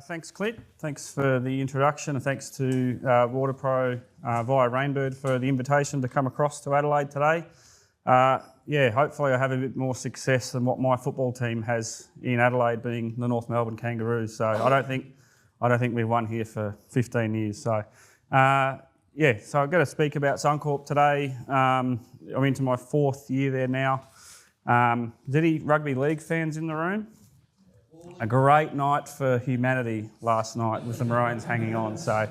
Thanks, Clint. Thanks for the introduction, and thanks to Waterpro via Rainbird for the invitation to come across to Adelaide today. Hopefully I have a bit more success than what my football team has in Adelaide, being the North Melbourne Kangaroos. So I don't think we've won here for 15 years. So so I've got to speak about Suncorp today. I'm into my fourth year there now. Is any rugby league fans in the room? A great night for humanity last night with the Maroons hanging on. So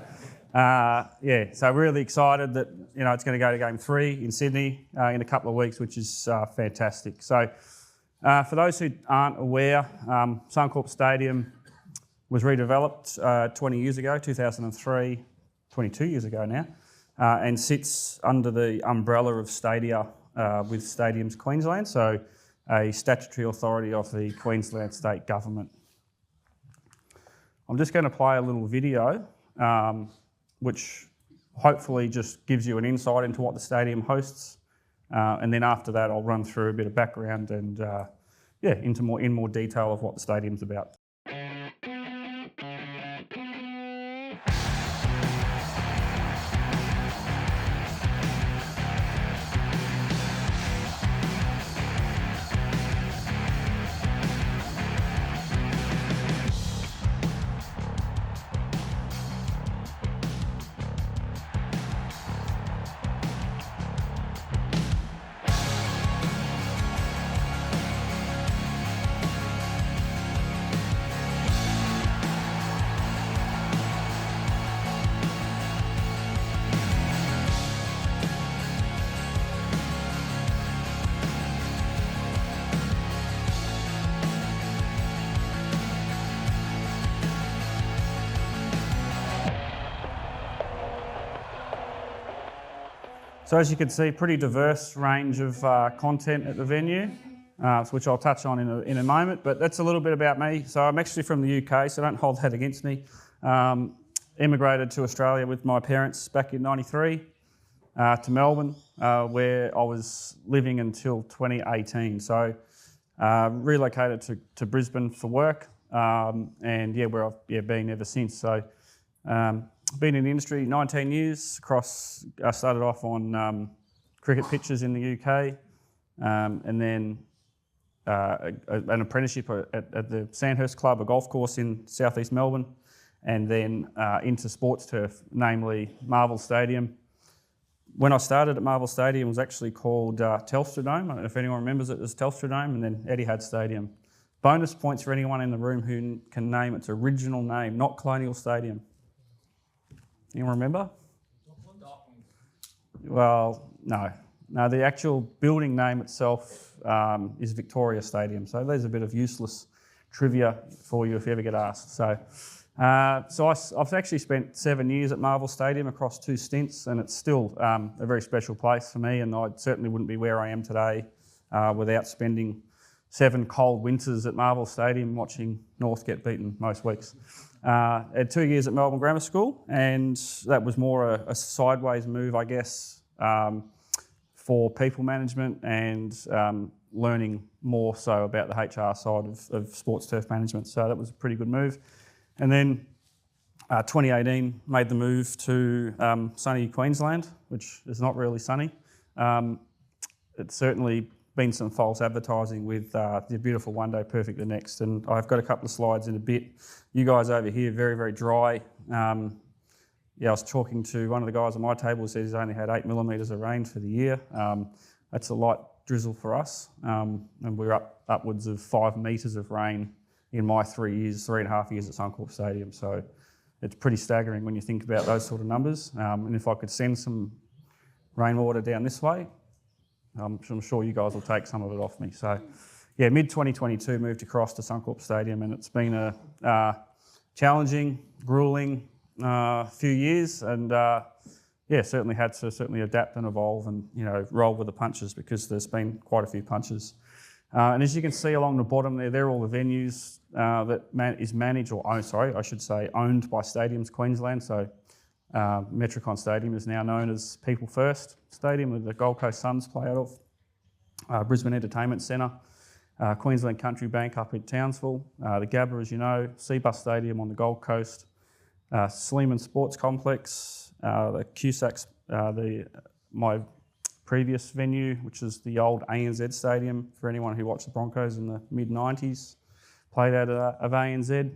so really excited that it's going to go to Game 3 in Sydney in a couple of weeks, which is fantastic. So for those who aren't aware, Suncorp Stadium was redeveloped 20 years ago, 2003, 22 years ago now, and sits under the umbrella of Stadia with Stadiums Queensland, so a statutory authority of the Queensland State Government. I'm just going to play a little video which hopefully just gives you an insight into what the stadium hosts, and then after that I'll run through a bit of background and in more detail of what the stadium's about. So as you can see, pretty diverse range of content at the venue, which I'll touch on in a moment, but that's a little bit about me. So I'm actually from the UK, so don't hold that against me. Immigrated to Australia with my parents back in '93 to Melbourne, where I was living until 2018. So relocated to Brisbane for work, and where I've been ever since. So been in the industry 19 years across. I started off on cricket pitches in the UK, and then an apprenticeship at the Sandhurst Club, a golf course in southeast Melbourne, and then into sports turf, namely Marvel Stadium. When I started at Marvel Stadium, it was actually called Telstra Dome. I don't know if anyone remembers it as Telstra Dome, and then Etihad Stadium. Bonus points for anyone in the room who can name its original name, not Colonial Stadium. Anyone remember? Well, no. The actual building name itself is Victoria Stadium. So there's a bit of useless trivia for you if you ever get asked. So I've actually spent 7 years at Marvel Stadium across 2 stints, and it's still a very special place for me, and I certainly wouldn't be where I am today without spending 7 cold winters at Marvel Stadium watching North get beaten most weeks. I had 2 years at Melbourne Grammar School, and that was more a sideways move, I guess, for people management and learning more so about the HR side of sports turf management. So that was a pretty good move. And then 2018 made the move to sunny Queensland, which is not really sunny. It's certainly been some false advertising with the beautiful one day, perfect the next. And I've got a couple of slides in a bit. You guys over here, very, very dry. I was talking to one of the guys at my table who says he's only had 8 millimetres of rain for the year. That's a light drizzle for us. And we're upwards of 5 metres of rain in my 3.5 years at Suncorp Stadium. So it's pretty staggering when you think about those sort of numbers. And if I could send some rainwater down this way, I'm sure you guys will take some of it off me. So, mid-2022 moved across to Suncorp Stadium, and it's been a challenging, gruelling few years, and certainly had to adapt and evolve and roll with the punches, because there's been quite a few punches. And as you can see along the bottom there, they're all the venues that is managed or owned by Stadiums Queensland. So Metricon Stadium is now known as People First Stadium, where the Gold Coast Suns play out of. Brisbane Entertainment Centre Queensland Country Bank up in Townsville, the Gabba, as you know, Suncorp Stadium on the Gold Coast, Sleeman Sports Complex, the Cusacks, my previous venue, which is the old ANZ Stadium, for anyone who watched the Broncos in the mid-90s, played out of ANZ,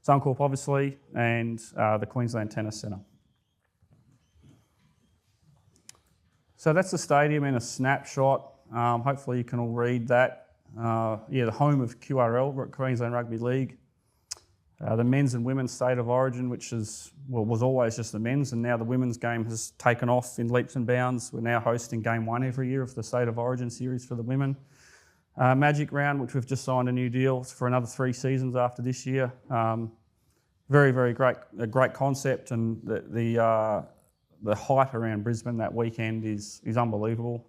Suncorp obviously, and the Queensland Tennis Centre. So that's the stadium in a snapshot. Hopefully you can all read that. The home of QRL, Queensland Rugby League. The men's and women's state of origin, which was always just the men's, and now the women's game has taken off in leaps and bounds. We're now hosting game 1 every year of the state of origin series for the women. Magic Round, which we've just signed a new deal for another 3 seasons after this year. Very, very great concept, and the hype around Brisbane that weekend is unbelievable.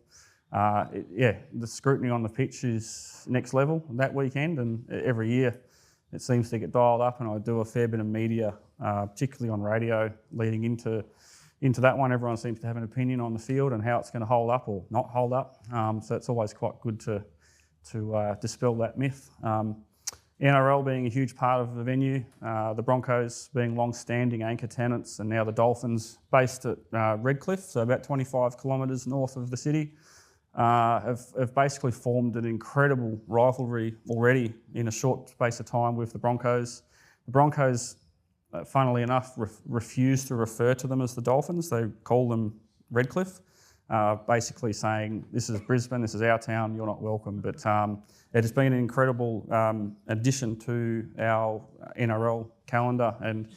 The scrutiny on the pitch is next level that weekend, and every year it seems to get dialed up, and I do a fair bit of media, particularly on radio, leading into that one. Everyone seems to have an opinion on the field and how it's going to hold up or not hold up. So it's always quite good to dispel that myth. NRL being a huge part of the venue, the Broncos being long-standing anchor tenants, and now the Dolphins, based at Redcliffe, so about 25 kilometres north of the city, have basically formed an incredible rivalry already in a short space of time with the Broncos. The Broncos, funnily enough, refuse to refer to them as the Dolphins. They call them Redcliffe, basically saying, this is Brisbane, this is our town, you're not welcome. But it has been an incredible addition to our NRL calendar, and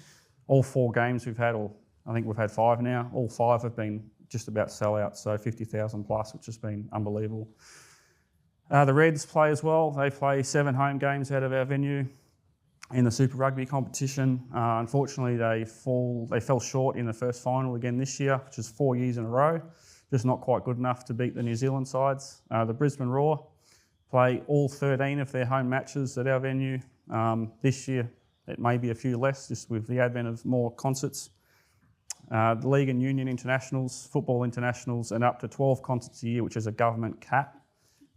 all 4 games we've had, or I think we've had 5 now, all 5 have been just about sellouts, so 50,000 plus, which has been unbelievable. The Reds play as well. They play 7 home games out of our venue in the Super Rugby competition. Unfortunately, they fell short in the first final again this year, which is 4 years in a row. Just not quite good enough to beat the New Zealand sides. The Brisbane Roar play all 13 of their home matches at our venue. This year, it may be a few less, just with the advent of more concerts. The League and Union Internationals, Football Internationals, and up to 12 concerts a year, which is a government cap.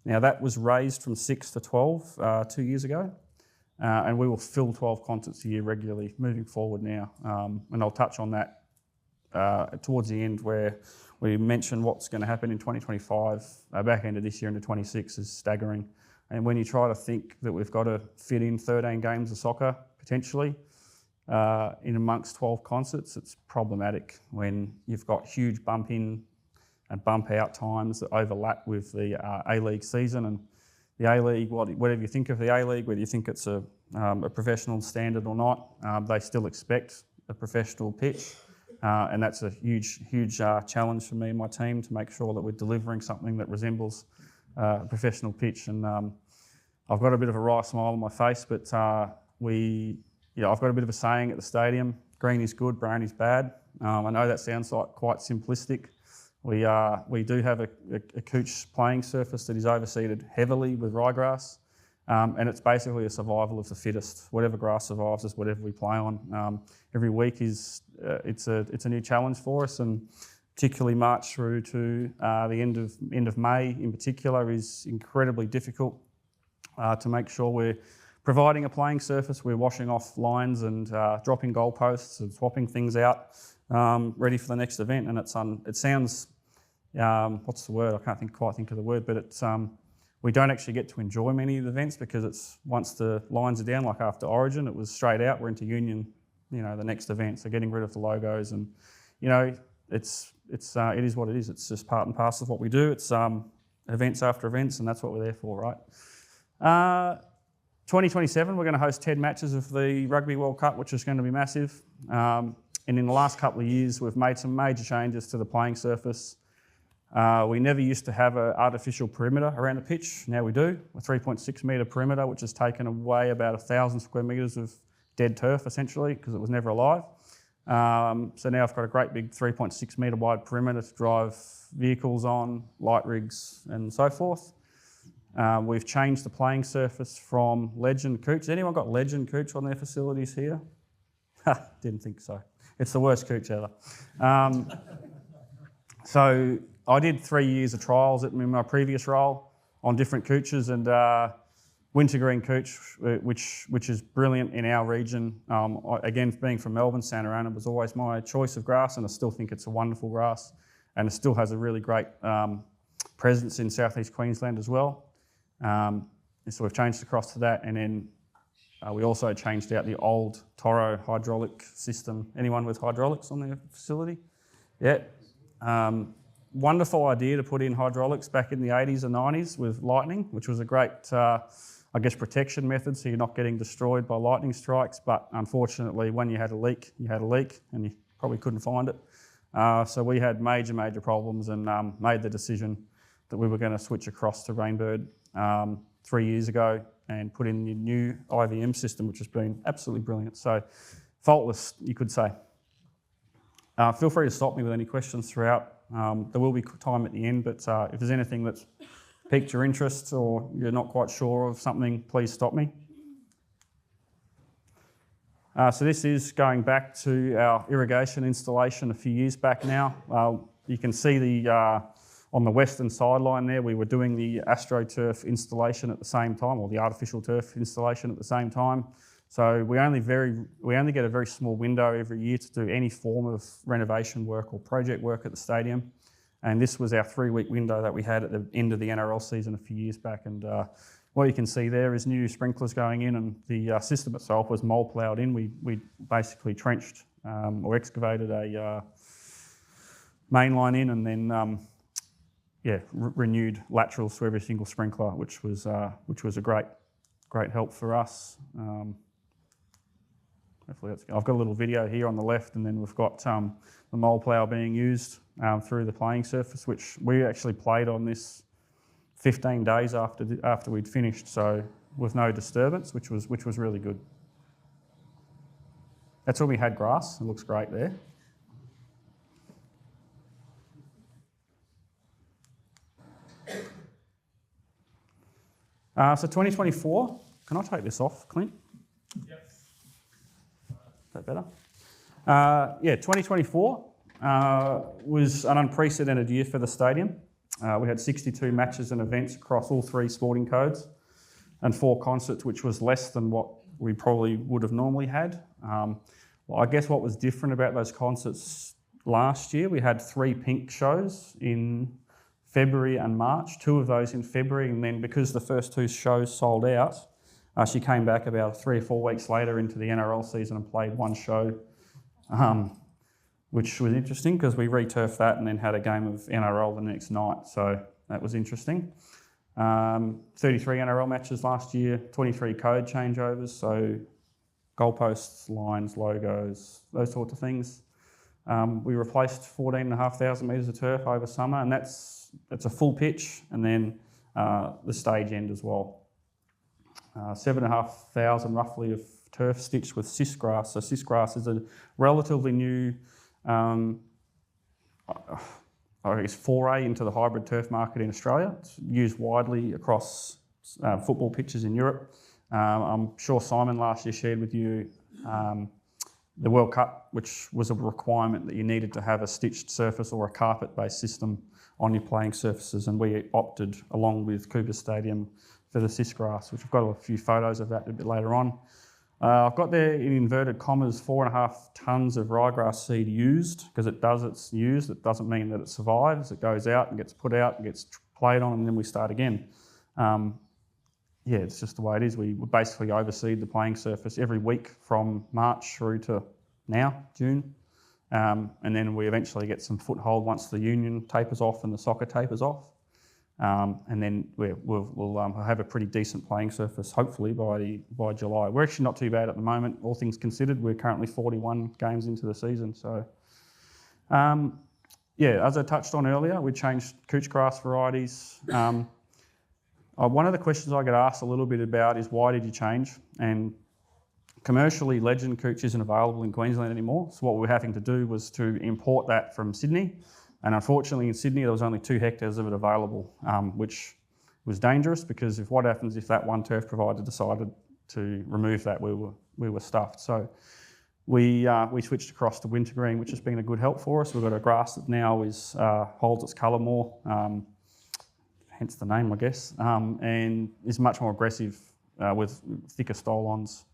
Now that was raised from 6 to 12 2 years ago, and we will fill 12 concerts a year regularly moving forward now. And I'll touch on that towards the end, where we mention what's going to happen in 2025, back end of this year into 26 is staggering. And when you try to think that we've got to fit in 13 games of soccer, potentially, in amongst 12 concerts, it's problematic when you've got huge bump in and bump out times that overlap with the A-League season. And the A-League, whatever you think of the A-League, whether you think it's a professional standard or not, they still expect a professional pitch. And that's a huge challenge for me and my team to make sure that we're delivering something that resembles a professional pitch. And I've got a bit of a wry smile on my face, but I've got a bit of a saying at the stadium: green is good, brown is bad. I know that sounds like quite simplistic. We do have a couch playing surface that is overseeded heavily with ryegrass, and it's basically a survival of the fittest. Whatever grass survives is whatever we play on. Every week it's a new challenge for us, and particularly March through to the end of May in particular is incredibly difficult to make sure we're providing a playing surface. We're washing off lines and dropping goalposts and swapping things out, ready for the next event. And it sounds, what's the word? I can't quite think of the word, but it's we don't actually get to enjoy many of the events because it's once the lines are down, like after Origin, it was straight out. We're into Union, the next event. So getting rid of the logos, and it is what it is. It's just part and parcel of what we do. It's events after events, and that's what we're there for, right? 2027, we're going to host 10 matches of the Rugby World Cup, which is going to be massive. And in the last couple of years, we've made some major changes to the playing surface. We never used to have an artificial perimeter around the pitch. Now we do, a 3.6 metre perimeter, which has taken away about 1,000 square metres of dead turf, essentially, because it was never alive. So now I've got a great big 3.6 metre wide perimeter to drive vehicles on, light rigs and so forth. We've changed the playing surface from ledge and couch. Has anyone got ledge and couch on their facilities here? Didn't think so. It's the worst couch ever. So I did 3 years of trials in my previous role. on different couches, and wintergreen couch, which is brilliant in our region. Again, being from Melbourne, Santa Ana was always my choice of grass, and I still think it's a wonderful grass, and it still has a really great presence in southeast Queensland as well. So we've changed across to that, and then we also changed out the old Toro hydraulic system. Anyone with hydraulics on their facility? Yeah. Wonderful idea to put in hydraulics back in the 80s and 90s with lightning, which was a great, I guess, protection method, so you're not getting destroyed by lightning strikes. But unfortunately, when you had a leak, and you probably couldn't find it. So we had major problems, and made the decision that we were going to switch across to Rainbird 3 years ago and put in the new IVM system, which has been absolutely brilliant. So faultless, you could say. Feel free to stop me with any questions throughout. There will be time at the end, but if there's anything that's piqued your interest or you're not quite sure of something, please stop me. So this is going back to our irrigation installation a few years back now. You can see on the western sideline there, we were doing the AstroTurf installation at the same time, or the artificial turf installation at the same time. So we only get a very small window every year to do any form of renovation work or project work at the stadium. And this was our 3-week window that we had at the end of the NRL season a few years back. And what you can see there is new sprinklers going in, and the system itself was mole ploughed in. We basically trenched or excavated a main line in, and then renewed laterals to every single sprinkler, which was a great help for us. Hopefully I've got a little video here on the left, and then we've got the mole plough being used through the playing surface, which we actually played on this 15 days after we'd finished, so with no disturbance, which was really good. That's when we had grass. It looks great there. So 2024, can I take this off, Clint? Yep. Is that better? 2024 was an unprecedented year for the stadium. We had 62 matches and events across all 3 sporting codes and 4 concerts, which was less than what we probably would have normally had. Well, I guess what was different about those concerts last year, we had 3 pink shows in February and March, 2 of those in February, and then because the first 2 shows sold out, she came back about 3 or 4 weeks later into the NRL season and played 1 show, which was interesting because we re-turfed that and then had a game of NRL the next night, so that was interesting. 33 NRL matches last year, 23 code changeovers, so goalposts, lines, logos, those sorts of things. We replaced 14,500 metres of turf over summer, and that's a full pitch, and then the stage end as well. 7,500 roughly of turf stitched with cis grass. So cis grass is a relatively new, foray into the hybrid turf market in Australia. It's used widely across football pitches in Europe. I'm sure Simon last year shared with you the World Cup, which was a requirement that you needed to have a stitched surface or a carpet-based system on your playing surfaces, and we opted, along with Suncorp Stadium, for the cis grass, which I've got a few photos of that a bit later on. I've got there in inverted commas 4.5 tonnes of ryegrass seed used, because it's used. It doesn't mean that it survives. It goes out and gets put out and gets played on, and then we start again. It's just the way it is. We basically overseed the playing surface every week from March through to now, June. And then we eventually get some foothold once the union tapers off and the soccer tapers off. And then we'll have a pretty decent playing surface, hopefully, by July. We're actually not too bad at the moment, all things considered. We're currently 41 games into the season. So, as I touched on earlier, we changed couch grass varieties. One of the questions I get asked a little bit about is, why did you change? And commercially, Legend couch isn't available in Queensland anymore. So what we were having to do was to import that from Sydney. And unfortunately in Sydney, there was only 2 hectares of it available, which was dangerous, because what happens if that one turf provider decided to remove that, we were stuffed. So we switched across to wintergreen, which has been a good help for us. We've got a grass that now holds its colour more. hence the name, I guess, and is much more aggressive with thicker style-ons.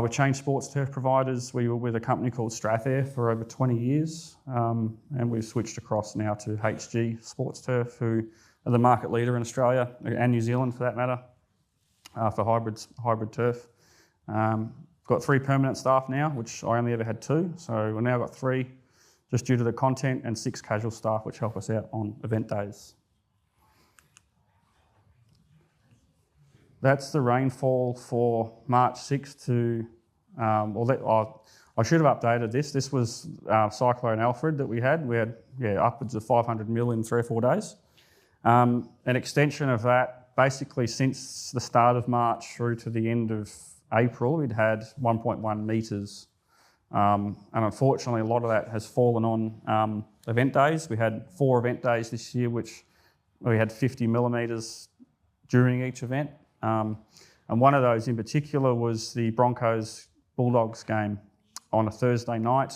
We changed sports turf providers. We were with a company called Strathair for over 20 years, and we've switched across now to HG Sports Turf, who are the market leader in Australia and New Zealand for that matter, for hybrid turf. Got 3 permanent staff now, which I only ever had 2, so we've now got 3 just due to the content, and 6 casual staff which help us out on event days. That's the rainfall for March 6th to, I should have updated this. This was Cyclone Alfred that we had. We had upwards of 500 mil in 3 or 4 days. An extension of that, basically since the start of March through to the end of April, we'd had 1.1 metres. And unfortunately, a lot of that has fallen on event days. We had 4 event days this year, which we had 50 millimetres during each event. And one of those in particular was the Broncos Bulldogs game on a Thursday night,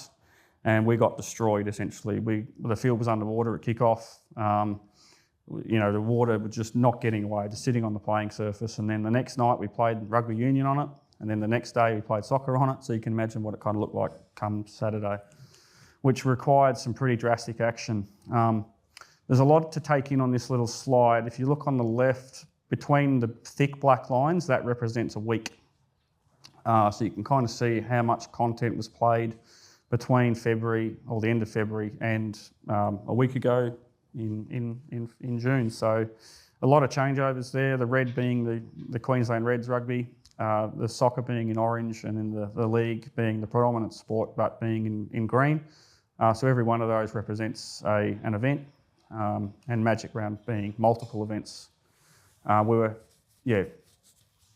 and we got destroyed essentially. The field was underwater at kickoff. The water was just not getting away, just sitting on the playing surface. And then the next night we played rugby union on it, and then the next day we played soccer on it. So you can imagine what it kind of looked like come Saturday, which required some pretty drastic action. There's a lot to take in on this little slide. If you look on the left, between the thick black lines, that represents a week. So you can kind of see how much content was played between February, or the end of February, and a week ago in June. So a lot of changeovers there, the red being the Queensland Reds rugby, the soccer being in orange, and then the league being the predominant sport, but being in green. So every one of those represents an event, and Magic Round being multiple events. We were,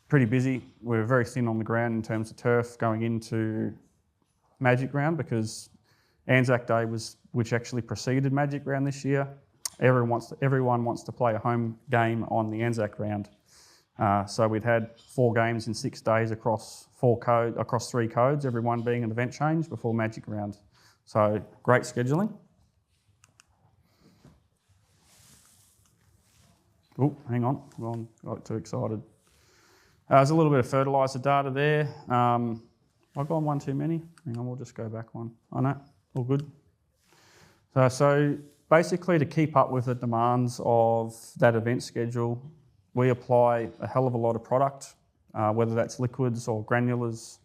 pretty busy. We were very thin on the ground in terms of turf going into Magic Round, because Anzac Day which actually preceded Magic Round this year. Everyone wants to play a home game on the Anzac Round. So we'd had 4 games in 6 days across 3 codes, every one being an event change before Magic Round. So great scheduling. Oh, hang on, got too excited. There's a little bit of fertiliser data there. I've gone one too many. Hang on, we'll just go back one. Oh no, all good. So basically, to keep up with the demands of that event schedule, we apply a hell of a lot of product, whether that's liquids or granulars.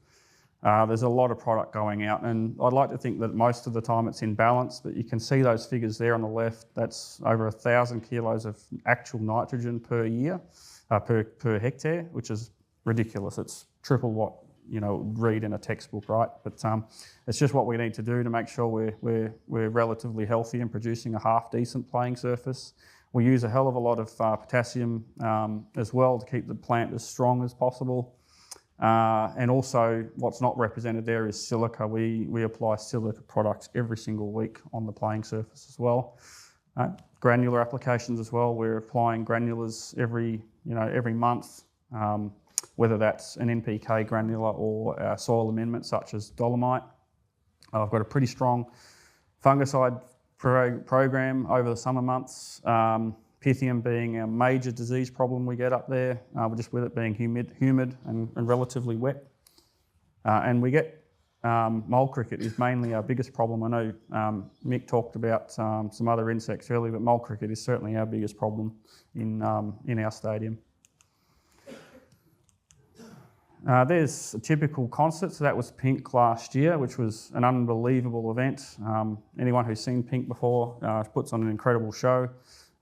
There's a lot of product going out, and I'd like to think that most of the time it's in balance, but you can see those figures there on the left. That's over 1,000 kilos of actual nitrogen per year, per hectare, which is ridiculous. It's triple what read in a textbook, right? But it's just what we need to do to make sure we're relatively healthy and producing a half decent playing surface. We use a hell of a lot of potassium as well to keep the plant as strong as possible. And also, what's not represented there is silica. We apply silica products every single week on the playing surface as well. Granular applications as well. We're applying granulars every month, whether that's an NPK granular or a soil amendment such as dolomite. I've got a pretty strong fungicide program over the summer months. Pythium being a major disease problem we get up there, just with it being humid and relatively wet. And we get mole cricket is mainly our biggest problem. I know Mick talked about some other insects earlier, but mole cricket is certainly our biggest problem in our stadium. There's a typical concert. So that was Pink last year, which was an unbelievable event. Anyone who's seen Pink before puts on an incredible show.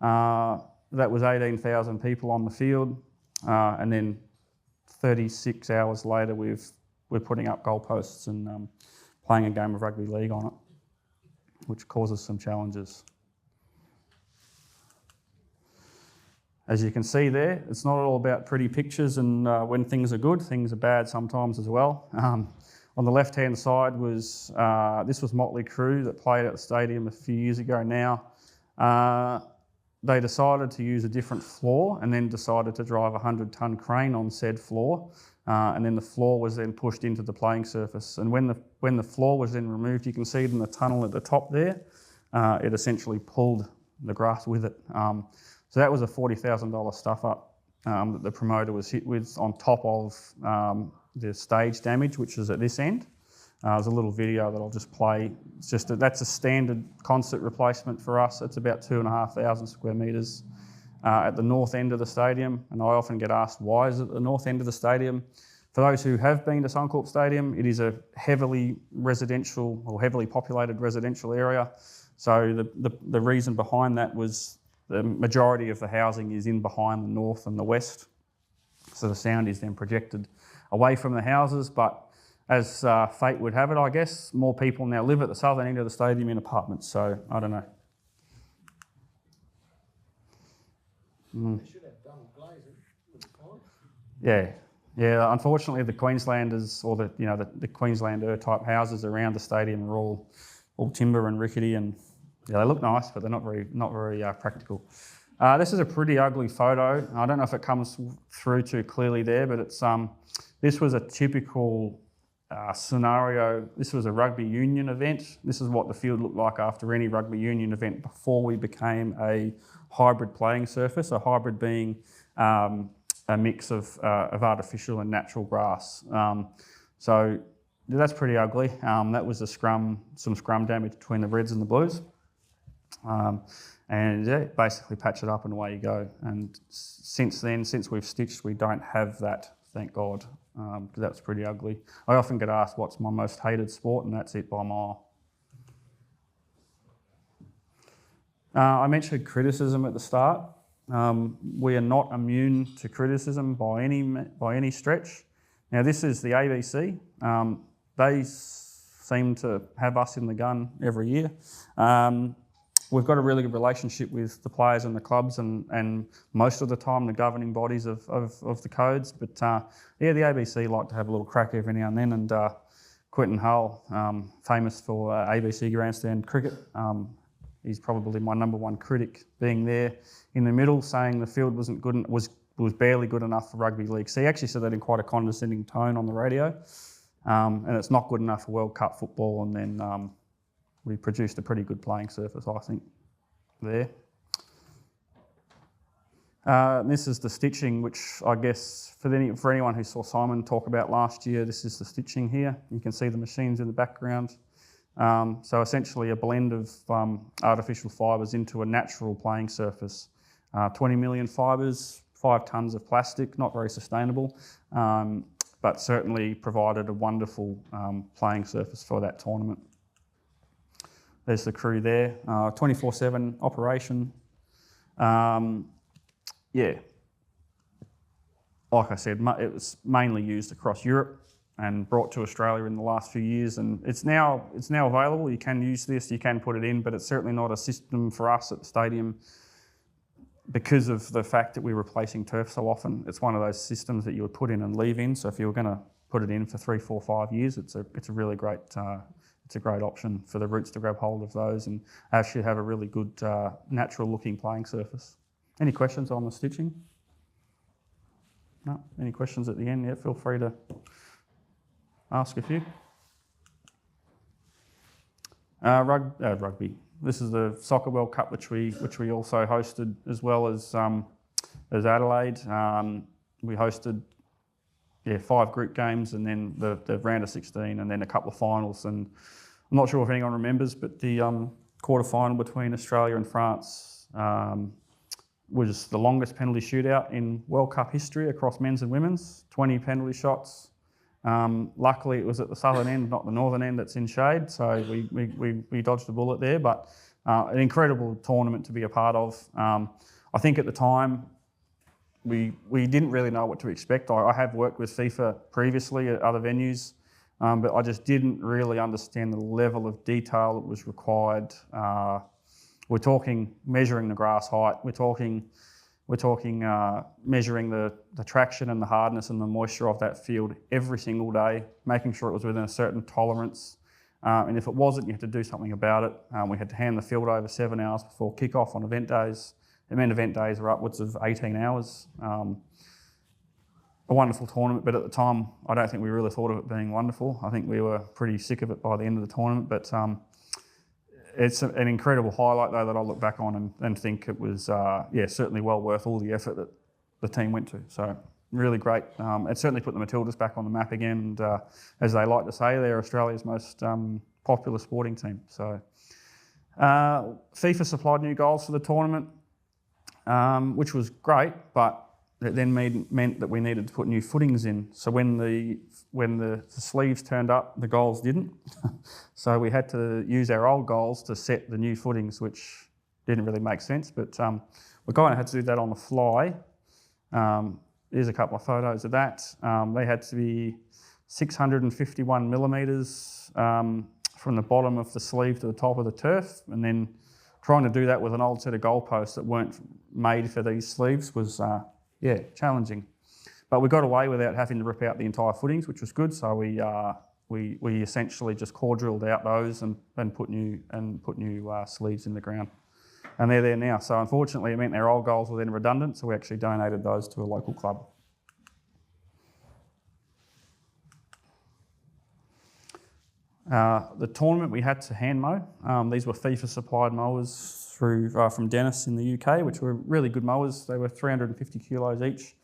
That was 18,000 people on the field, and then 36 hours later we're putting up goalposts and playing a game of rugby league on it, which causes some challenges. As you can see there, it's not all about pretty pictures, and when things are good, things are bad sometimes as well. On the left-hand side this was Motley Crue that played at the stadium a few years ago now. They decided to use a different floor and then decided to drive a 100-ton crane on said floor, and then the floor was then pushed into the playing surface. And when the floor was then removed, you can see it in the tunnel at the top there, it essentially pulled the grass with it. So that was a $40,000 stuff up that the promoter was hit with on top of the stage damage, which is at this end. There's a little video that I'll just play. It's just that's a standard concert replacement for us. It's about 2,500 square metres at the north end of the stadium. And I often get asked, why is it the north end of the stadium? For those who have been to Suncorp Stadium, it is a heavily residential or heavily populated residential area. So the reason behind that was the majority of the housing is in behind the north and the west. So the sound is then projected away from the houses, but as fate would have it, I guess, more people now live at the southern end of the stadium in apartments, so I don't know. They should have double glazing with the pipes. Yeah. Unfortunately, the Queenslanders or the Queenslander type houses around the stadium are all timber and rickety, and yeah, they look nice, but they're not very practical. This is a pretty ugly photo. I don't know if it comes through too clearly there, but it's this was a typical scenario. This was a rugby union event. This is what the field looked like after any rugby union event before we became a hybrid playing surface. A hybrid being a mix of artificial and natural grass. So that's pretty ugly. That was some scrum damage between the Reds and the Blues. And yeah, basically patch it up and away you go. And since then, since we've stitched, we don't have that, thank God, because that was pretty ugly. I often get asked what's my most hated sport, and that's it by a mile. I mentioned criticism at the start. We are not immune to criticism by any stretch. Now this is the ABC. They seem to have us in the gun every year. We've got a really good relationship with the players and the clubs and most of the time the governing bodies of the codes. But yeah, the ABC like to have a little crack every now and then. And Quentin Hull, famous for ABC grandstand cricket, he's probably my number one critic, being there in the middle saying the field wasn't good, was barely good enough for rugby league. So he actually said that in quite a condescending tone on the radio. And it's not good enough for World Cup football. And then we produced a pretty good playing surface, I think, there. This is the stitching, which I guess for anyone who saw Simon talk about last year, this is the stitching here. You can see the machines in the background. So essentially a blend of artificial fibres into a natural playing surface. 20 million fibres, 5 tonnes of plastic, not very sustainable, but certainly provided a wonderful playing surface for that tournament. There's the crew there, 24/7 operation. Yeah, like I said, it was mainly used across Europe and brought to Australia in the last few years, and it's now available. You can use this, you can put it in, but it's certainly not a system for us at the stadium because of the fact that we're replacing turf so often. It's one of those systems that you would put in and leave in. So if you were going to put it in for 3, 4, 5 years, it's a really great it's a great option for the roots to grab hold of those and actually have a really good natural looking playing surface. Any questions on the stitching? No? Any questions at the end? Yeah, feel free to ask a few. Rugby. This is the Soccer World Cup, which we also hosted, as well as Adelaide. We hosted 5 group games, and then the round of 16, and then a couple of finals. And I'm not sure if anyone remembers, but the quarter final between Australia and France was the longest penalty shootout in World Cup history across men's and women's. 20 penalty shots. Luckily, it was at the southern end, not the northern end that's in shade, so we dodged a bullet there. But an incredible tournament to be a part of. I think at the time, we didn't really know what to expect. I have worked with FIFA previously at other venues, but I just didn't really understand the level of detail that was required. We're talking measuring the grass height. We're talking measuring the traction and the hardness and the moisture of that field every single day, making sure it was within a certain tolerance. And if it wasn't, you had to do something about it. We had to hand the field over 7 hours before kickoff on event days. It meant event days were upwards of 18 hours. A wonderful tournament, but at the time, I don't think we really thought of it being wonderful. I think we were pretty sick of it by the end of the tournament, but it's an incredible highlight though that I look back on and think it was certainly well worth all the effort that the team went to. So really great. It certainly put the Matildas back on the map again. And as they like to say, they're Australia's most popular sporting team. So FIFA supplied new goals for the tournament, which was great, but it then meant that we needed to put new footings in. So when the sleeves turned up, the goals didn't. So we had to use our old goals to set the new footings, which didn't really make sense. But we kind of had to do that on the fly. Here's a couple of photos of that. They had to be 651 millimetres from the bottom of the sleeve to the top of the turf, and then trying to do that with an old set of goalposts that weren't made for these sleeves was challenging. But we got away without having to rip out the entire footings, which was good. So we essentially just core drilled out those and put new sleeves in the ground, and they're there now. So unfortunately, it meant our old goals were then redundant. So we actually donated those to a local club. The tournament we had to hand mow. These were FIFA supplied mowers from Dennis in the UK, which were really good mowers. They were 350 kilos each.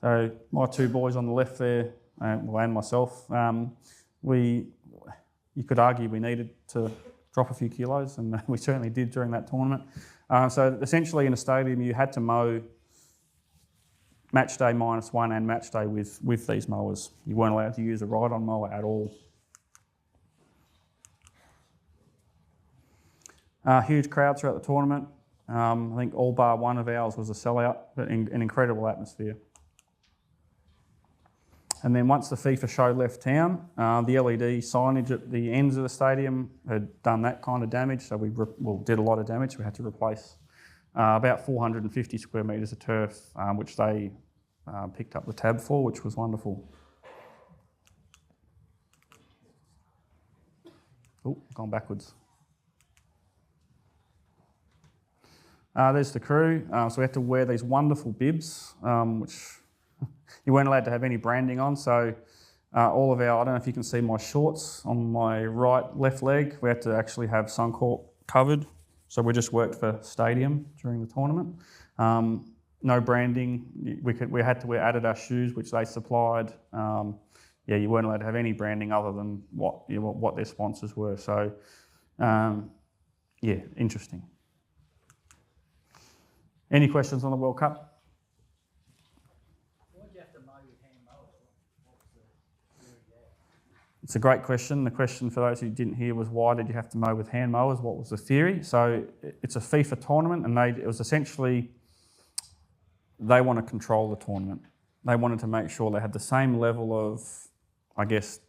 So my two boys on the left there, and myself, you could argue we needed to drop a few kilos, and we certainly did during that tournament. So essentially in a stadium you had to mow match day -1 and match day with these mowers. You weren't allowed to use a ride-on mower at all. Huge crowd throughout the tournament. I think all bar one of ours was a sellout, but an incredible atmosphere. And then once the FIFA show left town, the LED signage at the ends of the stadium had done that kind of damage, so we did a lot of damage. We had to replace about 450 square metres of turf, which they picked up the tab for, which was wonderful. Oh, gone backwards. There's the crew. So we had to wear these wonderful bibs, which you weren't allowed to have any branding on. So all of our, I don't know if you can see my shorts on my left leg, we had to actually have Suncorp covered. So we just worked for Stadium during the tournament. No branding. We had to wear Adidas shoes, which they supplied. You weren't allowed to have any branding other than what their sponsors were. So interesting. Any questions on the World Cup? Why did you have to mow with hand mowers? What was the theory there? It's a great question. The question for those who didn't hear was, why did you have to mow with hand mowers? What was the theory? So it's a FIFA tournament, and it was essentially, they want to control the tournament. They wanted to make sure they had the same level of, I guess,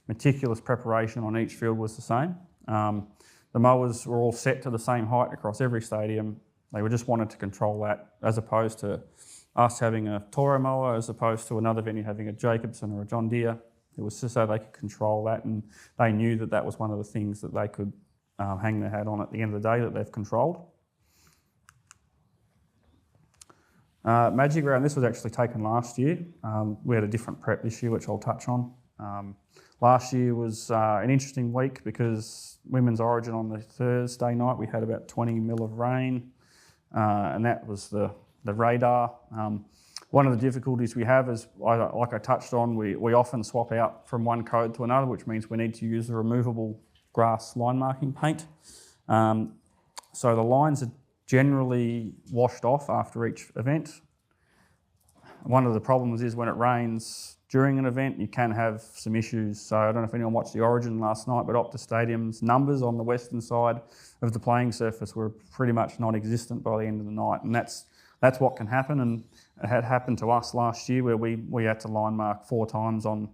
meticulous preparation on each field was the same. The mowers were all set to the same height across every stadium. They just wanted to control that, as opposed to us having a Toro mower, as opposed to another venue having a Jacobson or a John Deere. It was just so they could control that, and they knew that that was one of the things that they could hang their hat on at the end of the day, that they've controlled. Magic round, this was actually taken last year. We had a different prep this year, which I'll touch on. Last year was an interesting week because Women's Origin on the Thursday night, we had about 20 mil of rain, and that was the radar. One of the difficulties we have is, like I touched on, we often swap out from one code to another, which means we need to use the removable grass line marking paint. So the lines are generally washed off after each event. One of the problems is when it rains during an event, you can have some issues. So I don't know if anyone watched the Origin last night, but Optus Stadium's numbers on the western side of the playing surface were pretty much non-existent by the end of the night. And that's what can happen. And it had happened to us last year, where we had to line mark 4 times on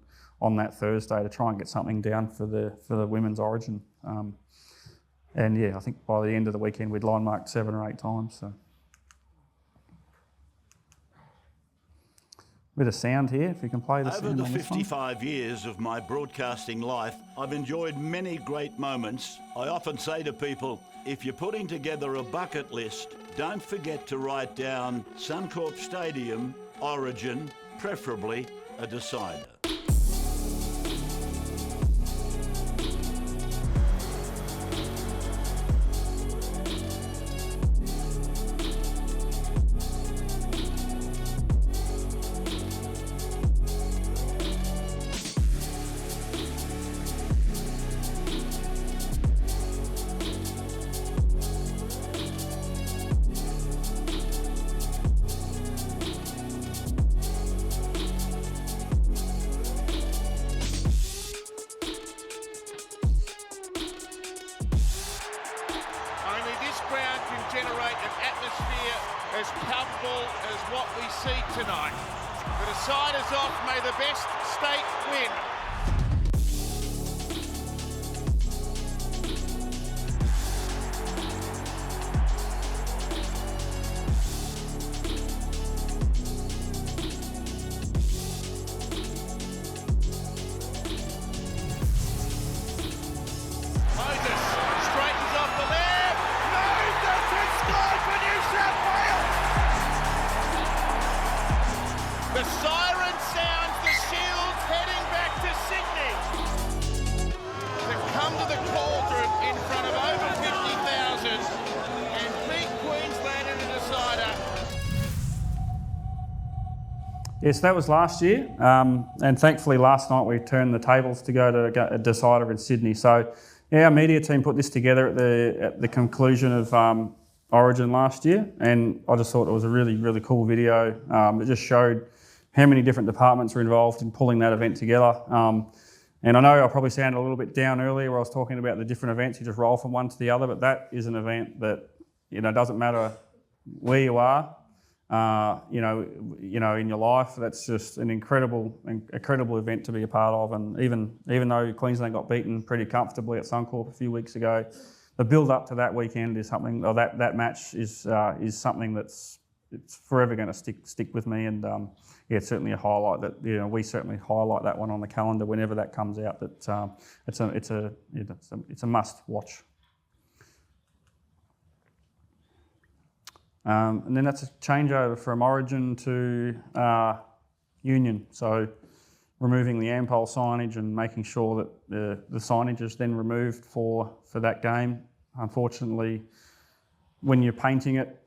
that Thursday to try and get something down for the Women's Origin. I think by the end of the weekend, we'd line marked 7 or 8 times. So. Bit of sound here, if you can play the sound. Over the 55 years of my broadcasting life, I've enjoyed many great moments. I often say to people, if you're putting together a bucket list, don't forget to write down Suncorp Stadium, Origin, preferably a decider. atmosphere as palpable as what we see tonight. The decider's off, may the best state win. The siren sounds, the Shield's heading back to Sydney. To come to the cauldron in front of over 50,000 and beat Queensland in the decider. Yes, that was last year, and thankfully last night we turned the tables to go to a decider in Sydney. So yeah, our media team put this together at the conclusion of Origin last year, and I just thought it was a really, really cool video. It just showed how many different departments were involved in pulling that event together. And I know I probably sounded a little bit down earlier where I was talking about the different events, you just roll from one to the other, but that is an event that, doesn't matter where you are, in your life, that's just an incredible event to be a part of. And even though Queensland got beaten pretty comfortably at Suncorp a few weeks ago, the build up to that weekend is something, or that match is something it's forever going to stick with me. And it's certainly a highlight that we certainly highlight that one on the calendar whenever that comes out. That it's a must watch. And then that's a changeover from Origin to Union. So removing the Ampol signage and making sure that the signage is then removed for that game. Unfortunately, when you're painting it,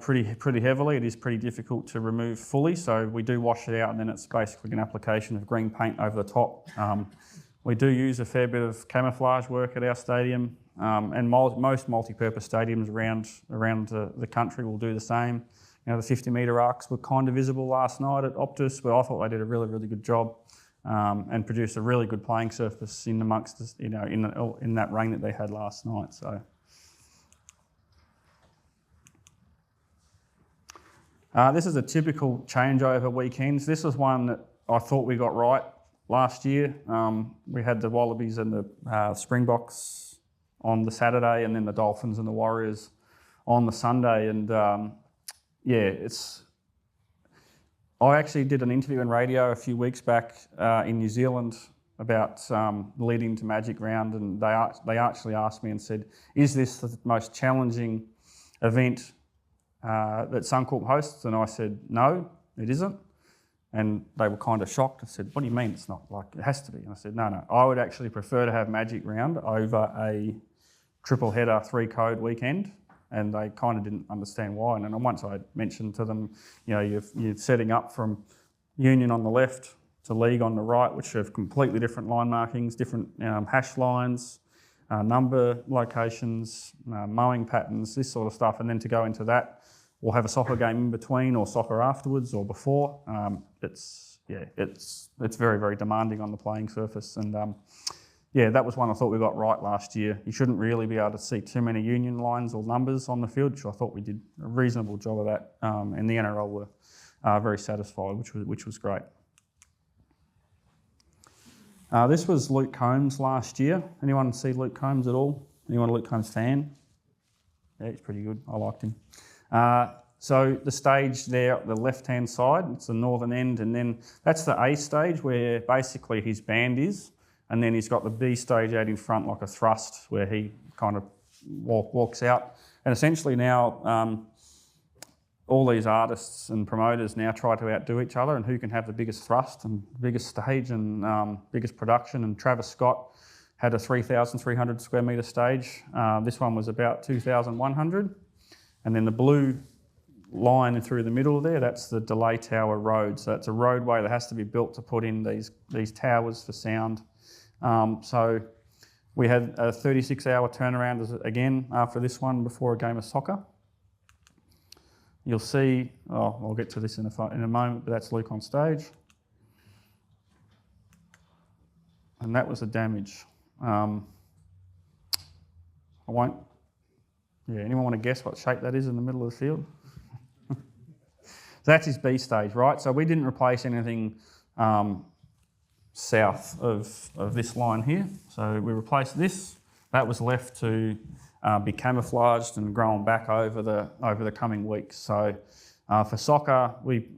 pretty heavily, it is pretty difficult to remove fully. So we do wash it out, and then it's basically an application of green paint over the top. We do use a fair bit of camouflage work at our stadium, and most multi-purpose stadiums around the country will do the same. The 50-metre arcs were kind of visible last night at Optus, but I thought they did a really, really good job and produced a really good playing surface in amongst in that rain that they had last night. So. This is a typical changeover weekend. This is one that I thought we got right last year. We had the Wallabies and the Springboks on the Saturday, and then the Dolphins and the Warriors on the Sunday. And I actually did an interview in radio a few weeks back in New Zealand about leading to Magic Round, and they actually asked me and said, "Is this the most challenging event that Suncorp hosts?" And I said, "No, it isn't." And they were kind of shocked. I said, "What do you mean it's not? Like, it has to be." And I said, No, I would actually prefer to have Magic Round over a triple header 3-code weekend. And they kind of didn't understand why. And then once I mentioned to them, you're setting up from Union on the left to League on the right, which have completely different line markings, different hash lines, number locations, mowing patterns, this sort of stuff. And then to go into that, we'll have a soccer game in between, or soccer afterwards, or before. It's very, very demanding on the playing surface. And that was one I thought we got right last year. You shouldn't really be able to see too many Union lines or numbers on the field, which I thought we did a reasonable job of that. And the NRL were very satisfied, which was great. This was Luke Combs last year. Anyone see Luke Combs at all? Anyone a Luke Combs fan? Yeah, he's pretty good. I liked him. So the stage there at the left-hand side, it's the northern end, and then that's the A stage where basically his band is, and then he's got the B stage out in front like a thrust where he kind of walks out. And essentially now all these artists and promoters now try to outdo each other and who can have the biggest thrust and biggest stage and biggest production. And Travis Scott had a 3,300 square metre stage. This one was about 2,100. And then the blue line through the middle there, that's the Delay Tower Road. So it's a roadway that has to be built to put in these towers for sound. So we had a 36-hour turnaround again after this one before a game of soccer. You'll see, I'll get to this in a moment, but that's Luke on stage. And that was the damage. I won't Yeah, anyone want to guess what shape that is in the middle of the field? So that's his B stage, right? So we didn't replace anything south of this line here. So we replaced this. That was left to be camouflaged and grown back over the coming weeks. So for soccer, we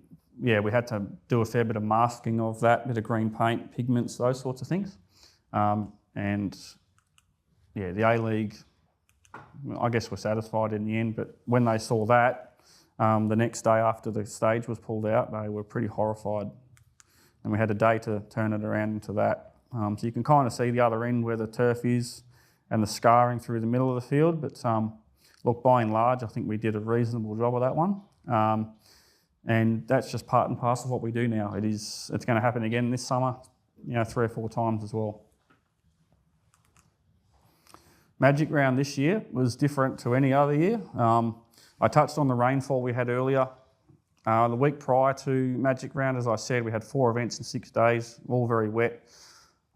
had to do a fair bit of masking of that, bit of green paint, pigments, those sorts of things. And yeah, the A-League, I guess we're satisfied in the end, but when they saw that, the next day after the stage was pulled out, they were pretty horrified. And we had a day to turn it around into that. So you can kind of see the other end where the turf is and the scarring through the middle of the field. But look, by and large, I think we did a reasonable job of that one. And that's just part and parcel of what we do now. It's going to happen again this summer, 3 or 4 times as well. Magic round this year was different to any other year. I touched on the rainfall we had earlier. The week prior to Magic round, as I said, we had 4 events in 6 days, all very wet.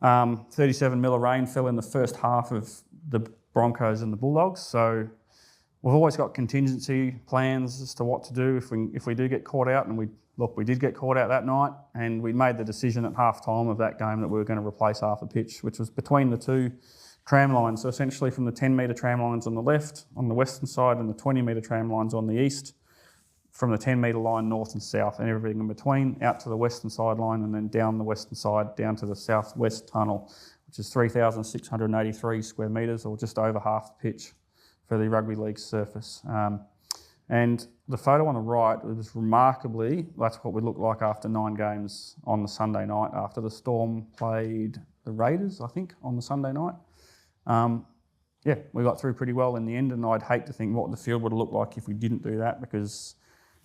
37 mil of rain fell in the first half of the Broncos and the Bulldogs. So we've always got contingency plans as to what to do if we do get caught out. And we did get caught out that night, and we made the decision at half time of that game that we were going to replace half the pitch, which was between the 2 tram lines. So essentially from the 10 metre tram lines on the left, on the western side, and the 20 metre tram lines on the east, from the 10 metre line north and south, and everything in between, out to the western sideline, and then down the western side, down to the southwest tunnel, which is 3,683 square metres, or just over half the pitch for the rugby league surface. And the photo on the right was remarkably, that's what we looked like after 9 games on the Sunday night, after the Storm played the Raiders, I think, on the Sunday night. We got through pretty well in the end, and I'd hate to think what the field would have looked like if we didn't do that, because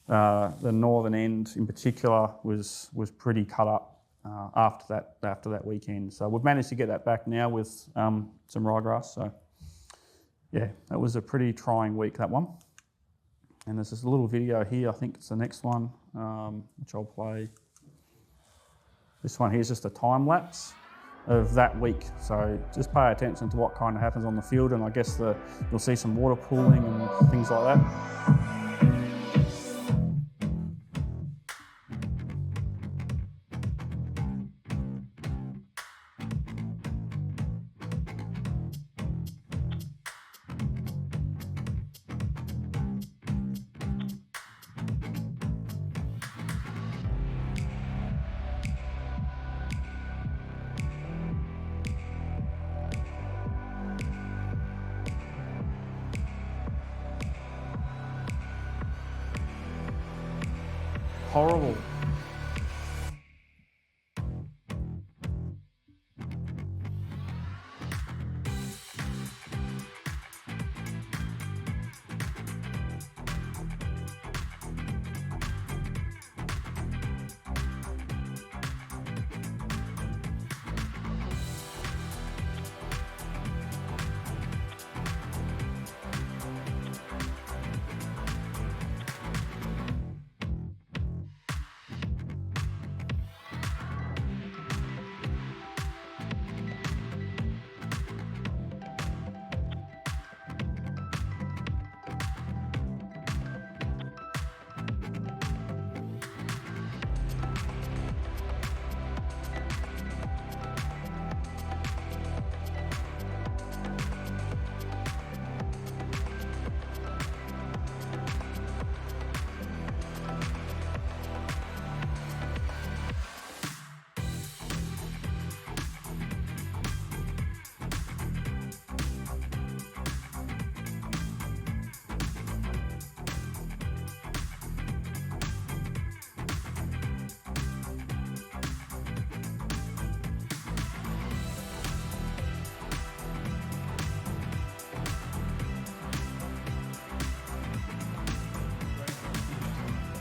the northern end in particular was pretty cut up after that weekend. So we've managed to get that back now with some ryegrass. So yeah, that was a pretty trying week, that one. And there's this little video here, I think it's the next one, which I'll play. This one here is just a time lapse of that week. So just pay attention to what kind of happens on the field, and I guess you'll see some water pooling and things like that. Horrible.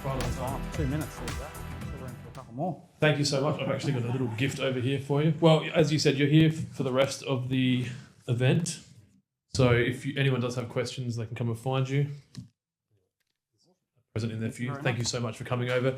Right on time. 2 minutes. There's that. We're in for a couple more. Thank you so much. I've actually got a little gift over here for you. Well, as you said, you're here for the rest of the event. So if anyone does have questions, they can come and find you. Present in there for you. Thank you so much for coming over.